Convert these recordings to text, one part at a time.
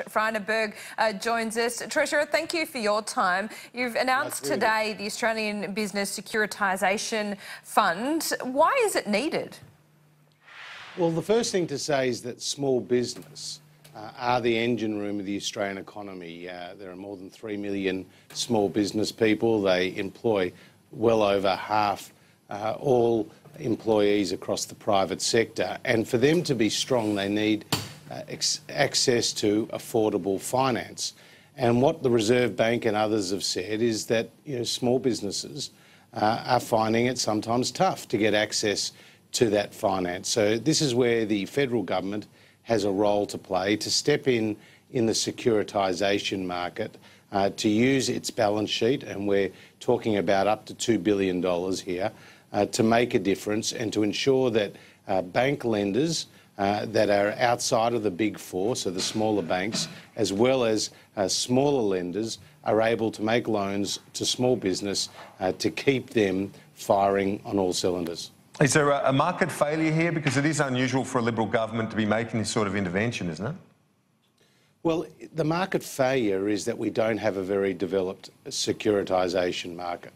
Freineberg joins us. Treasurer, thank you for your time. You've announced today the Australian Business Securitisation Fund. Why is it needed? Well, the first thing to say is that small business are the engine room of the Australian economy. There are more than 3 million small business people. They employ well over half all employees across the private sector. And for them to be strong, they need access to affordable finance. And what the Reserve Bank and others have said is that small businesses are finding it sometimes tough to get access to that finance. So this is where the federal government has a role to play, to step in the securitisation market, to use its balance sheet, and we're talking about up to $2 billion here, to make a difference and to ensure that bank lenders that are outside of the big four, so the smaller banks, as well as smaller lenders, are able to make loans to small business to keep them firing on all cylinders. Is there a market failure here? Because it is unusual for a Liberal government to be making this sort of intervention, isn't it? Well, the market failure is that we don't have a very developed securitisation market.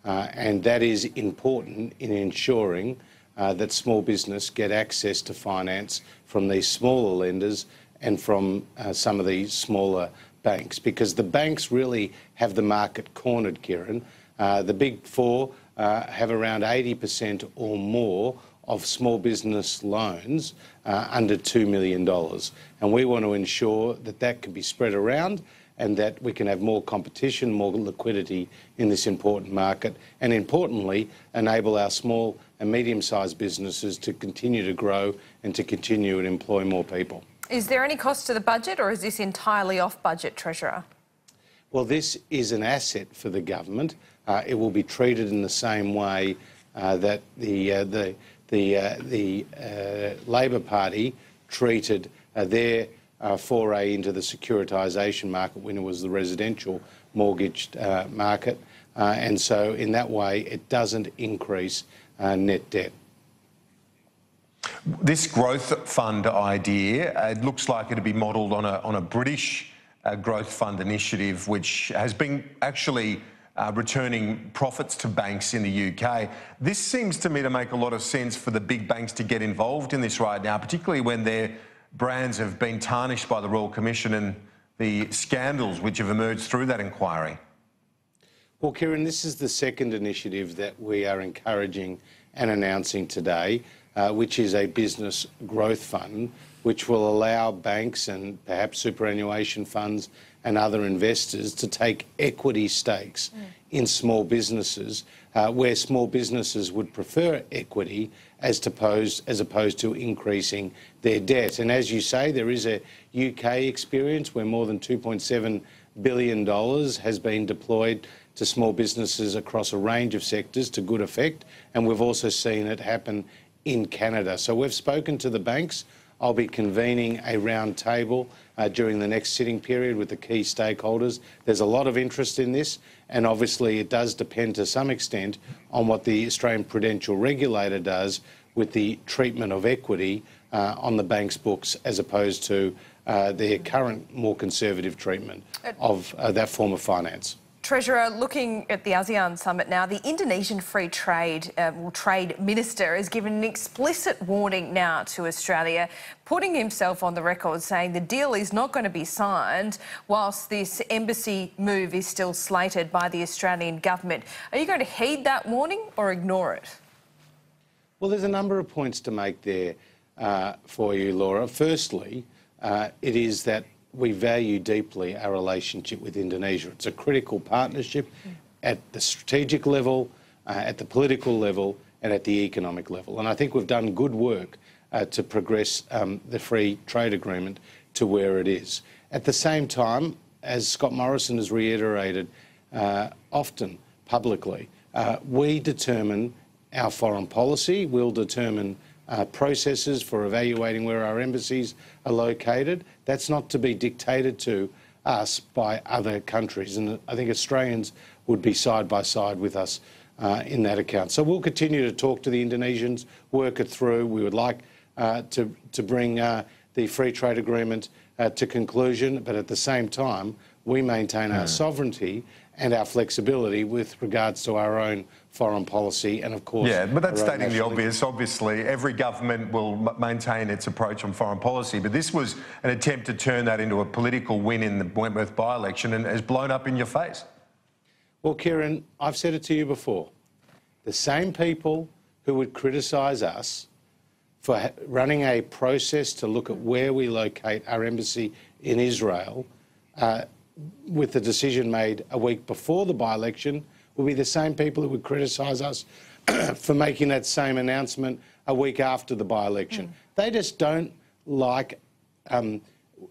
And that is important in ensuring that small business get access to finance from these smaller lenders and from some of these smaller banks, because the banks really have the market cornered, Kieran. The big four have around 80% or more of small business loans under $2 million. And we want to ensure that that can be spread around and that we can have more competition, more liquidity in this important market, and importantly, enable our small and medium-sized businesses to continue to grow and to continue to employ more people. Is there any cost to the budget, or is this entirely off budget, Treasurer? Well, this is an asset for the government. It will be treated in the same way that the Labor Party treated their foray into the securitisation market when it was the residential mortgaged market. And so in that way, it doesn't increase net debt. This growth fund idea, it looks like it'd be modelled on a British growth fund initiative, which has been actually returning profits to banks in the UK. This seems to me to make a lot of sense for the big banks to get involved in this right now, particularly when their brands have been tarnished by the Royal Commission and the scandals which have emerged through that inquiry. Well, Kieran, this is the second initiative that we are encouraging and announcing today, which is a business growth fund, which will allow banks and perhaps superannuation funds and other investors to take equity stakes in small businesses, where small businesses would prefer equity as opposed to increasing their debt. And as you say, there is a UK experience where more than $2.7 billion has been deployed to small businesses across a range of sectors to good effect, and we've also seen it happen in Canada. So we've spoken to the banks. I'll be convening a round table during the next sitting period with the key stakeholders. There's a lot of interest in this, and obviously it does depend to some extent on what the Australian Prudential Regulator does with the treatment of equity on the bank's books as opposed to their current more conservative treatment of that form of finance. Treasurer, looking at the ASEAN summit now, the Indonesian Free Trade Minister has given an explicit warning now to Australia, putting himself on the record saying the deal is not going to be signed whilst this embassy move is still slated by the Australian government. Are you going to heed that warning or ignore it? Well, there's a number of points to make there for you, Laura. Firstly, it is that we value deeply our relationship with Indonesia. It's a critical partnership at the strategic level, at the political level and at the economic level. And I think we've done good work to progress the free trade agreement to where it is. At the same time, as Scott Morrison has reiterated often publicly, we determine our foreign policy. We'll determine processes for evaluating where our embassies are located. That's not to be dictated to us by other countries, and I think Australians would be side by side with us in that account. So we'll continue to talk to the Indonesians, work it through. We would like to bring the free trade agreement to conclusion, but at the same time, we maintain our sovereignty and our flexibility with regards to our own foreign policy and, of course... Yeah, but that's stating the obvious. Obviously, every government will maintain its approach on foreign policy, but this was an attempt to turn that into a political win in the Wentworth by-election and has blown up in your face. Well, Kieran, I've said it to you before. The same people who would criticise us for running a process to look at where we locate our embassy in Israel, with the decision made a week before the by-election, will be the same people who would criticise us for making that same announcement a week after the by-election. They just don't like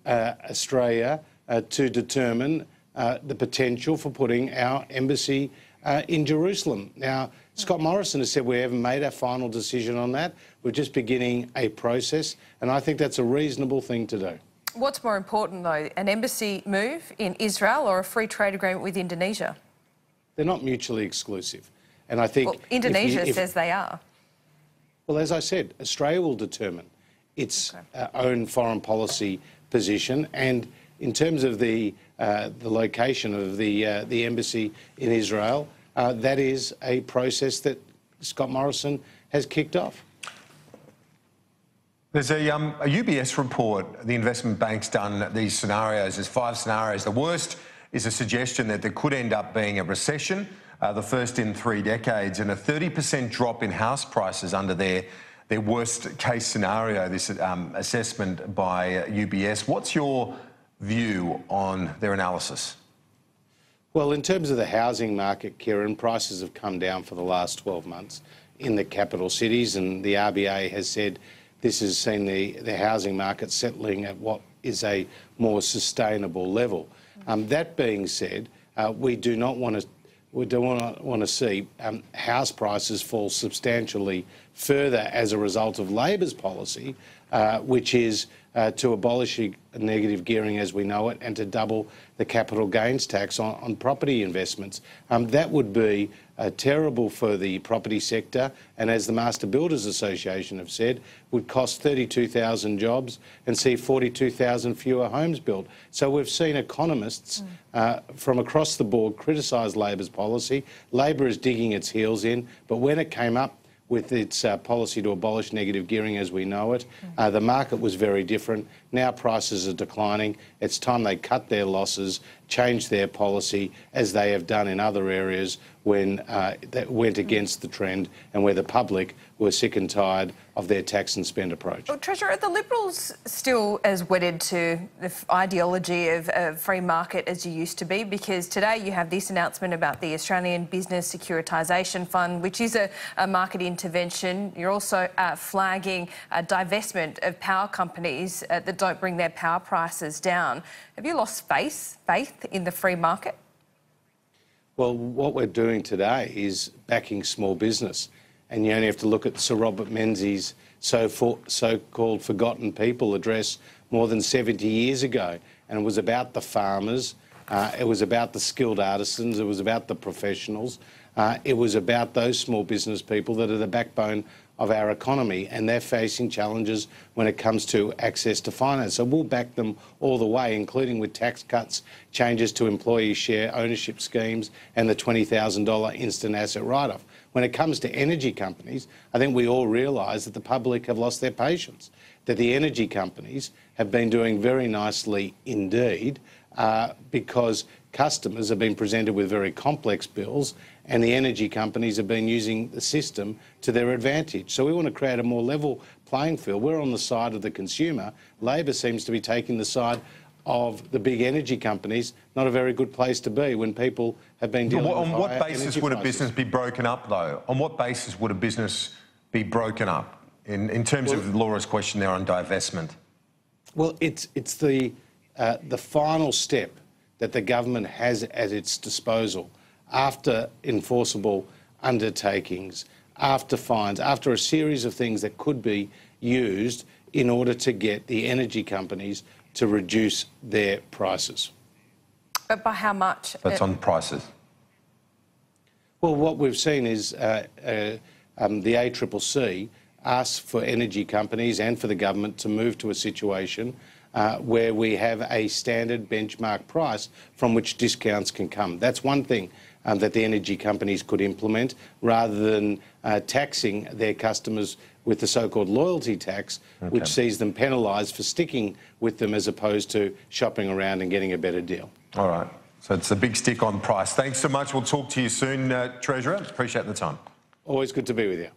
Australia to determine the potential for putting our embassy in Jerusalem. Now, Scott Morrison has said we haven't made our final decision on that. We're just beginning a process, and I think that's a reasonable thing to do. What's more important, though, an embassy move in Israel or a free trade agreement with Indonesia? They're not mutually exclusive. And I think... Well, Indonesia says they are. Well, as I said, Australia will determine its own foreign policy position, and in terms of the location of the embassy in Israel, that is a process that Scott Morrison has kicked off. There's a UBS report, the investment bank's done these scenarios. There's 5 scenarios. The worst is a suggestion that there could end up being a recession, the first in 3 decades, and a 30% drop in house prices under their worst case scenario, this assessment by UBS. What's your view on their analysis? Well, in terms of the housing market, Kieran, prices have come down for the last 12 months in the capital cities, and the RBA has said this has seen the housing market settling at what is a more sustainable level. That being said, we do not want to see house prices fall substantially further as a result of Labor's policy, which is to abolish negative gearing as we know it and to double the capital gains tax on property investments. That would be terrible for the property sector, and as the Master Builders Association have said, would cost 32,000 jobs and see 42,000 fewer homes built. So we've seen economists from across the board criticise Labor's policy. Labor is digging its heels in, but when it came up with its policy to abolish negative gearing as we know it, the market was very different. Now prices are declining. It's time they cut their losses, change their policy, as they have done in other areas when that went against the trend and where the public were sick and tired of their tax and spend approach. Well, Treasurer, are the Liberals still as wedded to the ideology of free market as you used to be? Because today you have this announcement about the Australian Business Securitisation Fund, which is a market intervention. You're also flagging a divestment of power companies that don't bring their power prices down. Have you lost faith in the free market? Well, what we're doing today is backing small business. And you only have to look at Sir Robert Menzies' so-called forgotten people address more than 70 years ago. And it was about the farmers, it was about the skilled artisans, it was about the professionals, it was about those small business people that are the backbone of our economy, and they're facing challenges when it comes to access to finance. So we'll back them all the way, including with tax cuts, changes to employee share ownership schemes and the $20,000 instant asset write-off. When it comes to energy companies, I think we all realise that the public have lost their patience, that the energy companies have been doing very nicely indeed because customers have been presented with very complex bills and the energy companies have been using the system to their advantage. So we want to create a more level playing field. We're on the side of the consumer. Labor seems to be taking the side of the big energy companies. Not a very good place to be when people have been dealing with higher energy prices. On what basis would a business be broken up, though? On what basis would a business be broken up in terms of Laura's question there on divestment? Well, it's the final step that the government has at its disposal after enforceable undertakings, after fines, after a series of things that could be used in order to get the energy companies to reduce their prices. But by how much? That's on prices. Well, what we've seen is the ACCC ask for energy companies and for the government to move to a situation where we have a standard benchmark price from which discounts can come. That's one thing that the energy companies could implement, rather than taxing their customers with the so-called loyalty tax, which sees them penalised for sticking with them as opposed to shopping around and getting a better deal. All right. So it's a big stick on price. Thanks so much. We'll talk to you soon, Treasurer. Appreciate the time. Always good to be with you.